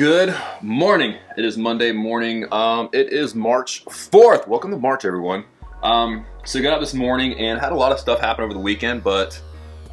Good morning. It is Monday morning. It is March 4th. Welcome to March, everyone. So I got up this morning and had a lot of stuff happen over the weekend, but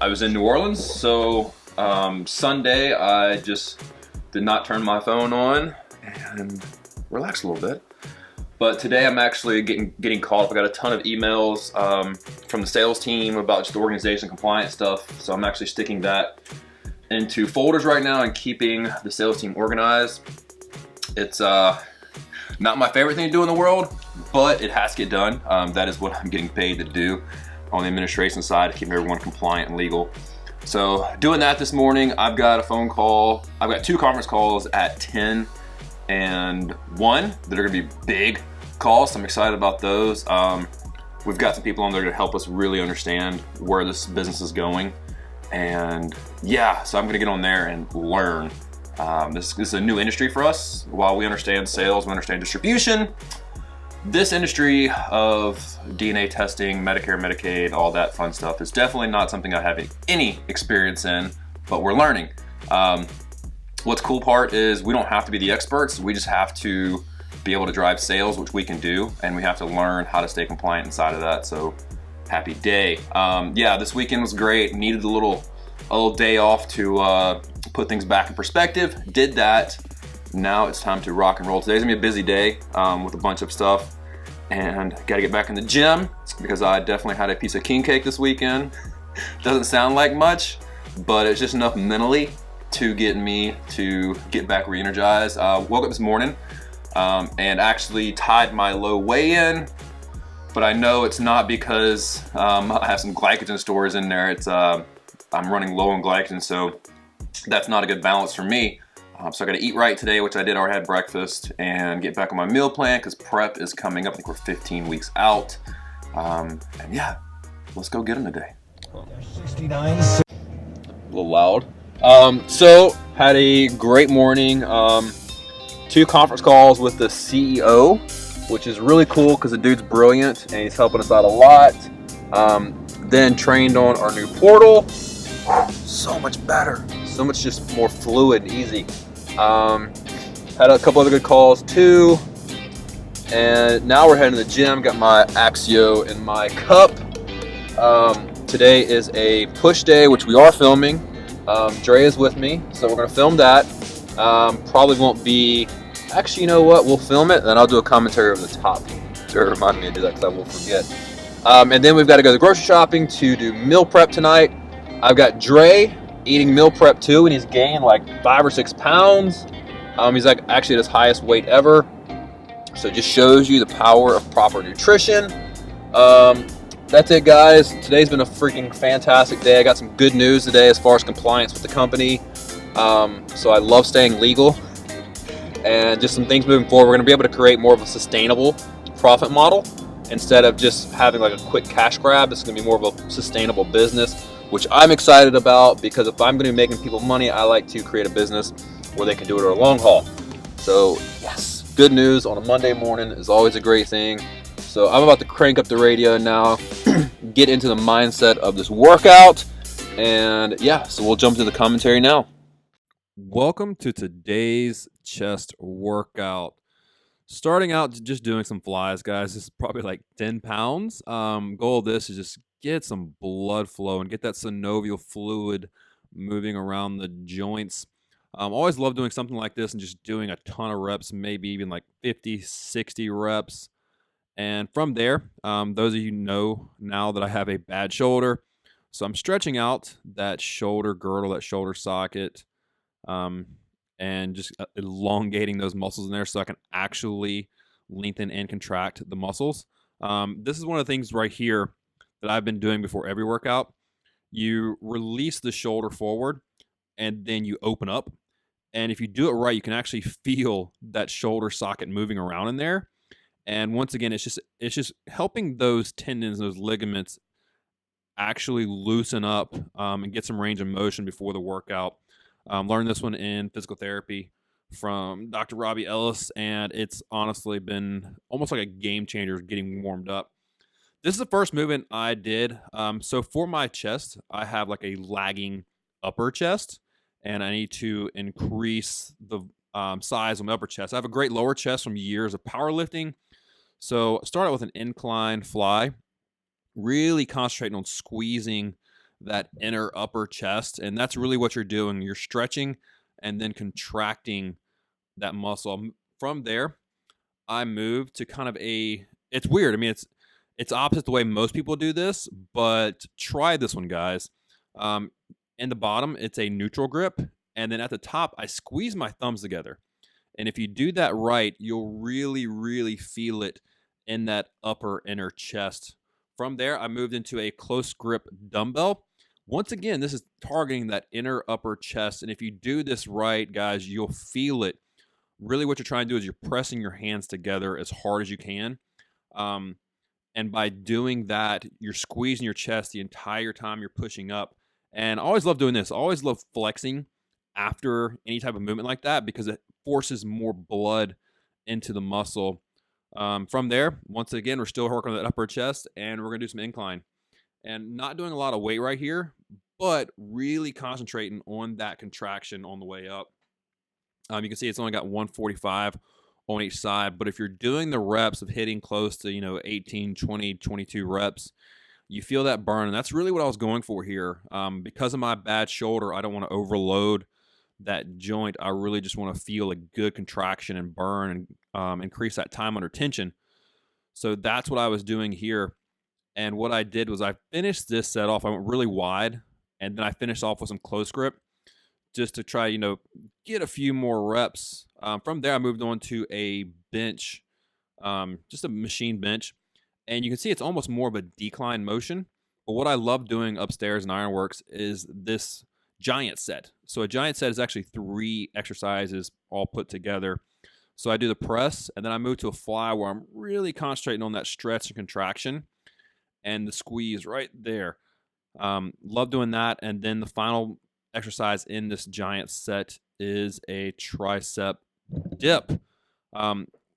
I was in New Orleans, so Sunday I just did not turn my phone on and relax a little bit. But today I'm actually getting caught up. I got a ton of emails from the sales team about just organization compliance stuff, so I'm actually sticking that into folders right now and keeping the sales team organized. It's not my favorite thing to do in the world, but it has to get done. That is what I'm getting paid to do on the administration side, to keep everyone compliant and legal. So doing that this morning. I've got a phone call. I've got two conference calls at 10 and 1 that are gonna be big calls. So I'm excited about those. We've got some people on there to help us really understand where this business is going. And yeah, so I'm gonna get on there and learn. This is a new industry for us. While we understand sales, we understand distribution. This industry of DNA testing, Medicare, Medicaid, all that fun stuff is definitely not something I have any experience in, but we're learning. What's cool part is we don't have to be the experts. We just have to be able to drive sales, which we can do, and we have to learn how to stay compliant inside of that. So happy day. Yeah, this weekend was great. Needed a little day off to put things back in perspective. Did that. Now it's time to rock and roll. Today's gonna be a busy day with a bunch of stuff, and gotta get back in the gym because I definitely had a piece of king cake this weekend. Doesn't sound like much, but it's just enough mentally to get me to get back re-energized. Woke up this morning and actually tied my low weigh-in. But I know it's not because I have some glycogen stores in there. It's I'm running low on glycogen, so that's not a good balance for me. So I got to eat right today, which I did. Already had breakfast, and get back on my meal plan because prep is coming up. I think we're 15 weeks out. And yeah, let's go get them today. 69. A little loud. So had a great morning. 2 conference calls with the CEO, which is really cool because the dude's brilliant and he's helping us out a lot. Then trained on our new portal. So much better. So much just more fluid and easy. Had a couple other good calls too. And now we're heading to the gym. Got my Axio in my cup. Today is a push day, which we are filming. Dre is with me, so we're gonna film that. Probably won't be, actually, you know what? We'll film it, and then I'll do a commentary over the top to remind me to do that because I will forget. And then we've got to go to the grocery shopping to do meal prep tonight. I've got Dre eating meal prep too, and he's gained like 5 or 6 pounds. He's like actually at his highest weight ever. So it just shows you the power of proper nutrition. That's it, guys. Today's been a freaking fantastic day. I got some good news today as far as compliance with the company. So I love staying legal. And just some things moving forward. We're going to be able to create more of a sustainable profit model instead of just having like a quick cash grab. It's going to be more of a sustainable business, which I'm excited about because if I'm going to be making people money, I like to create a business where they can do it over a long haul. So yes, good news on a Monday morning is always a great thing. So I'm about to crank up the radio now, get into the mindset of this workout, and yeah, so we'll jump into the commentary now. Welcome to today's chest workout. Starting out just doing some flies, guys. This is probably like 10 pounds. Goal of this is just get some blood flow and get that synovial fluid moving around the joints. Always love doing something like this and just doing a ton of reps, maybe even like 50, 60 reps. And from there, those of you know now that I have a bad shoulder. So I'm stretching out that shoulder girdle, that shoulder socket, and just elongating those muscles in there so I can actually lengthen and contract the muscles. This is one of the things right here that I've been doing before every workout. You release the shoulder forward and then you open up. And if you do it right, you can actually feel that shoulder socket moving around in there. And once again, it's just helping those tendons, those ligaments actually loosen up and get some range of motion before the workout. Learned this one in physical therapy from Dr. Robby Ellis, and it's honestly been almost like a game changer getting warmed up. This is the first movement I did. So for my chest, I have like a lagging upper chest, and I need to increase size on my upper chest. I have a great lower chest from years of powerlifting. So start out with an incline fly, really concentrating on squeezing that inner upper chest. And that's really what you're doing. You're stretching and then contracting that muscle. From there, I moved to kind of it's weird. I mean, it's opposite the way most people do this, but try this one, guys. In the bottom, it's a neutral grip. And then at the top, I squeeze my thumbs together. And if you do that right, you'll really, really feel it in that upper inner chest. From there, I moved into a close grip dumbbell. Once again, this is targeting that inner upper chest. And if you do this right, guys, you'll feel it. Really what you're trying to do is you're pressing your hands together as hard as you can. And by doing that, you're squeezing your chest the entire time you're pushing up. And I always love doing this. I always love flexing after any type of movement like that because it forces more blood into the muscle. From there, once again, we're still working on that upper chest, and we're going to do some incline. And not doing a lot of weight right here, but really concentrating on that contraction on the way up. You can see it's only got 145 on each side, but if you're doing the reps of hitting close to 18, 20, 22 reps, you feel that burn, and that's really what I was going for here. Because of my bad shoulder, I don't want to overload that joint. I really just want to feel a good contraction and burn and increase that time under tension. So that's what I was doing here. And what I did was I finished this set off. I went really wide, and then I finished off with some close grip just to try, get a few more reps. From there, I moved on to a bench, just a machine bench. And you can see it's almost more of a decline motion. But what I love doing upstairs in Ironworks is this giant set. So a giant set is actually 3 exercises all put together. So I do the press, and then I move to a fly where I'm really concentrating on that stretch and contraction and the squeeze right there. Love doing that. And then the final exercise in this giant set is a tricep dip.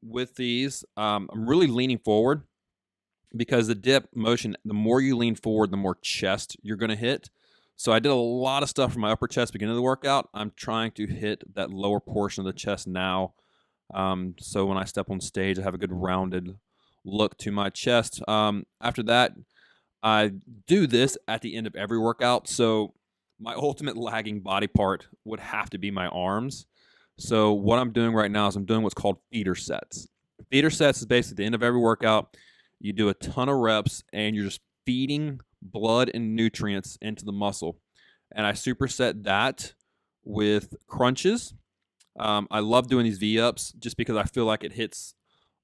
With these, I'm really leaning forward because the dip motion, the more you lean forward, the more chest you're going to hit. So I did a lot of stuff for my upper chest beginning of the workout. I'm trying to hit that lower portion of the chest now. So when I step on stage, I have a good rounded look to my chest. After that, I do this at the end of every workout. So my ultimate lagging body part would have to be my arms. So what I'm doing right now is I'm doing what's called feeder sets. Feeder sets is basically the end of every workout. You do a ton of reps, and you're just feeding blood and nutrients into the muscle. And I superset that with crunches. I love doing these V-ups just because I feel like it hits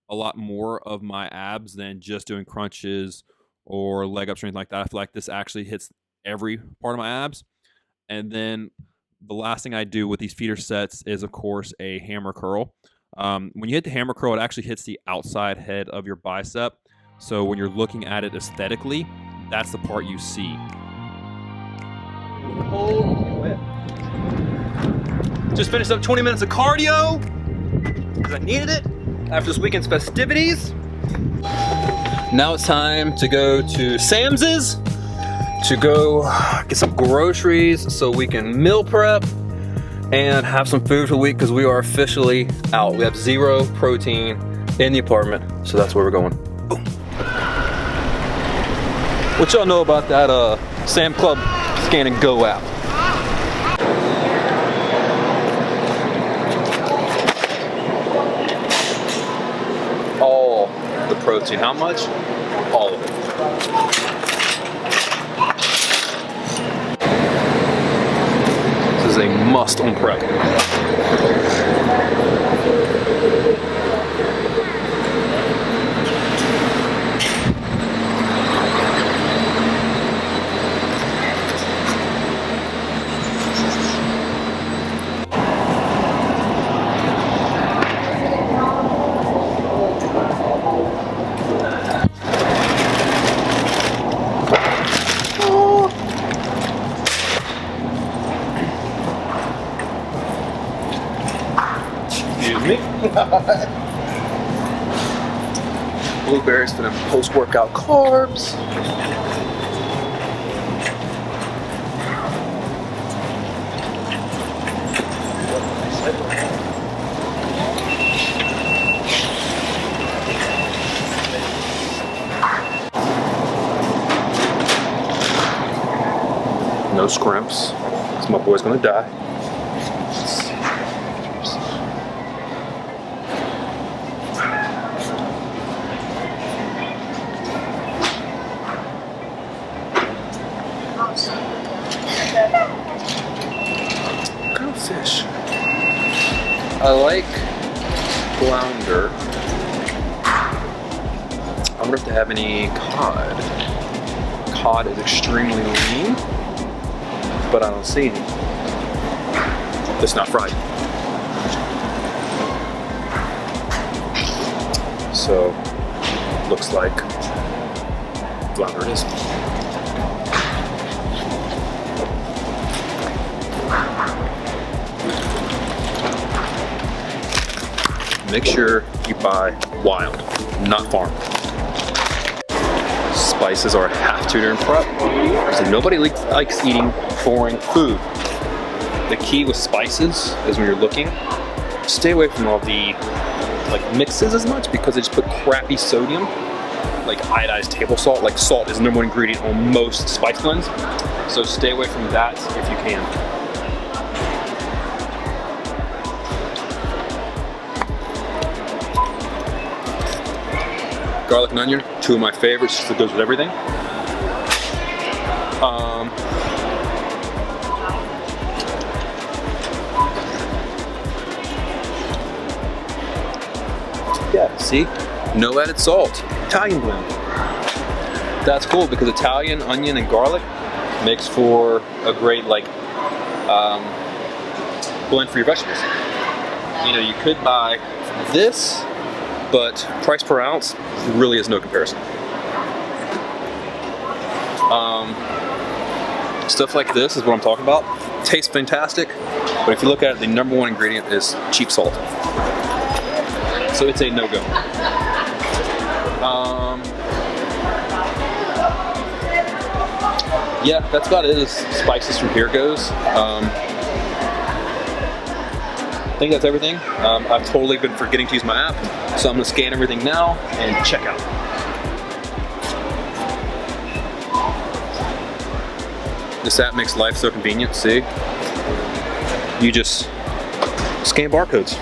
a lot more of my abs than just doing crunches or leg ups or anything like that. I feel like this actually hits every part of my abs. And then the last thing I do with these feeder sets is, of course, a hammer curl. When you hit the hammer curl, it actually hits the outside head of your bicep. So when you're looking at it aesthetically, that's the part you see. Just finished up 20 minutes of cardio because I needed it after this weekend's festivities. Now it's time to go to Sam's to go get some groceries so we can meal prep and have some food for the week because we are officially out. We have 0 protein in the apartment, so that's where we're going. Boom. What y'all know about that Sam Club Scan and Go app? All the protein. How much? All of it. This is a must on prep. Blueberries for them post-workout carbs. crimps. So my boy's gonna die. Fish. I like flounder. I wonder if they have any cod. Cod is extremely lean, but I don't see any. It's not fried. So, looks like flounder it is. Make sure you buy wild, not farm. Spices are have to during prep, so nobody likes eating foreign food. The key with spices is when you're looking, stay away from all the mixes as much because they just put crappy sodium, like iodized table salt. Like salt is the #1 ingredient on most spice blends, so stay away from that if you can. Garlic and onion, 2 of my favorites, just that goes with everything. Yeah, see? No added salt. Italian blend. That's cool because Italian, onion, and garlic makes for a great blend for your vegetables. You know, you could buy this, but price per ounce really is no comparison. Stuff like this is what I'm talking about. Tastes fantastic, but if you look at it, the #1 ingredient is cheap salt. So it's a no-go. Yeah, that's about it as spices from here goes. I think that's everything. I've totally been forgetting to use my app, so I'm gonna scan everything now and check out. This app makes life so convenient, see? You just scan barcodes.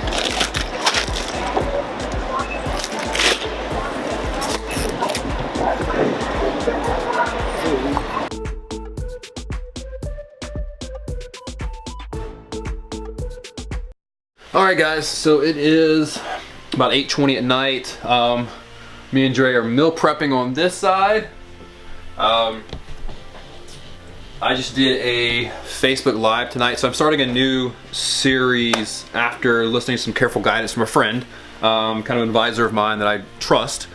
Alright guys, so it is about 8:20 at night. Me and Dre are meal prepping on this side. I just did a Facebook Live tonight, so I'm starting a new series after listening to some careful guidance from a friend, kind of an advisor of mine that I trust.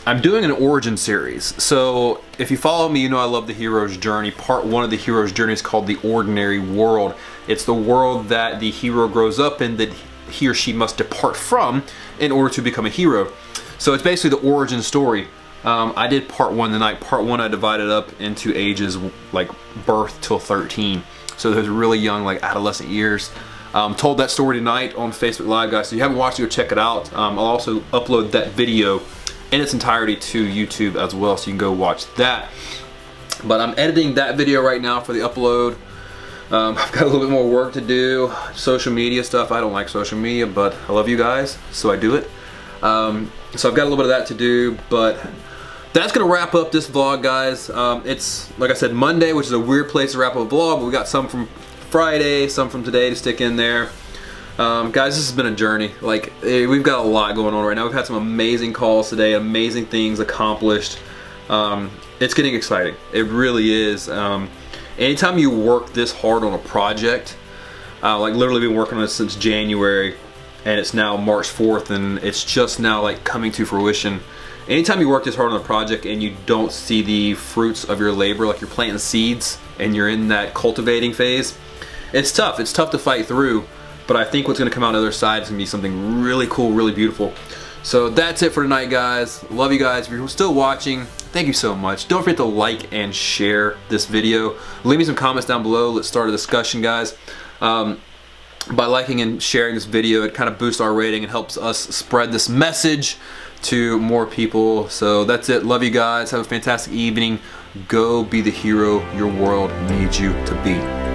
I'm doing an origin series. So if you follow me, you know I love the hero's journey. Part 1 of the hero's journey is called The Ordinary World. It's the world that the hero grows up in, that he or she must depart from in order to become a hero. So it's basically the origin story. I did part 1 tonight. Part 1 I divided up into ages like birth till 13. So there's really young, like adolescent years. Told that story tonight on Facebook Live, guys. So if you haven't watched it, go check it out. I'll also upload that video in its entirety to YouTube as well, so you can go watch that. But I'm editing that video right now for the upload. I've got a little bit more work to do. Social media stuff. I don't like social media, but I love you guys, so I do it. So I've got a little bit of that to do, but that's gonna wrap up this vlog, guys. It's, like I said, Monday, which is a weird place to wrap up a vlog, but we got some from Friday, some from today to stick in there. Guys, this has been a journey. Like, we've got a lot going on right now. We've had some amazing calls today, amazing things accomplished. It's getting exciting. It really is. Anytime you work this hard on a project, like literally been working on it since January, and it's now March 4th, and it's just now like coming to fruition. Anytime you work this hard on a project and you don't see the fruits of your labor, like you're planting seeds and you're in that cultivating phase, it's tough. It's tough to fight through. But I think what's going to come out on the other side is going to be something really cool, really beautiful. So that's it for tonight, guys. Love you guys. If you're still watching, thank you so much. Don't forget to like and share this video. Leave me some comments down below. Let's start a discussion, guys. By liking and sharing this video, it kind of boosts our rating and helps us spread this message to more people. So that's it. Love you guys. Have a fantastic evening. Go be the hero your world needs you to be.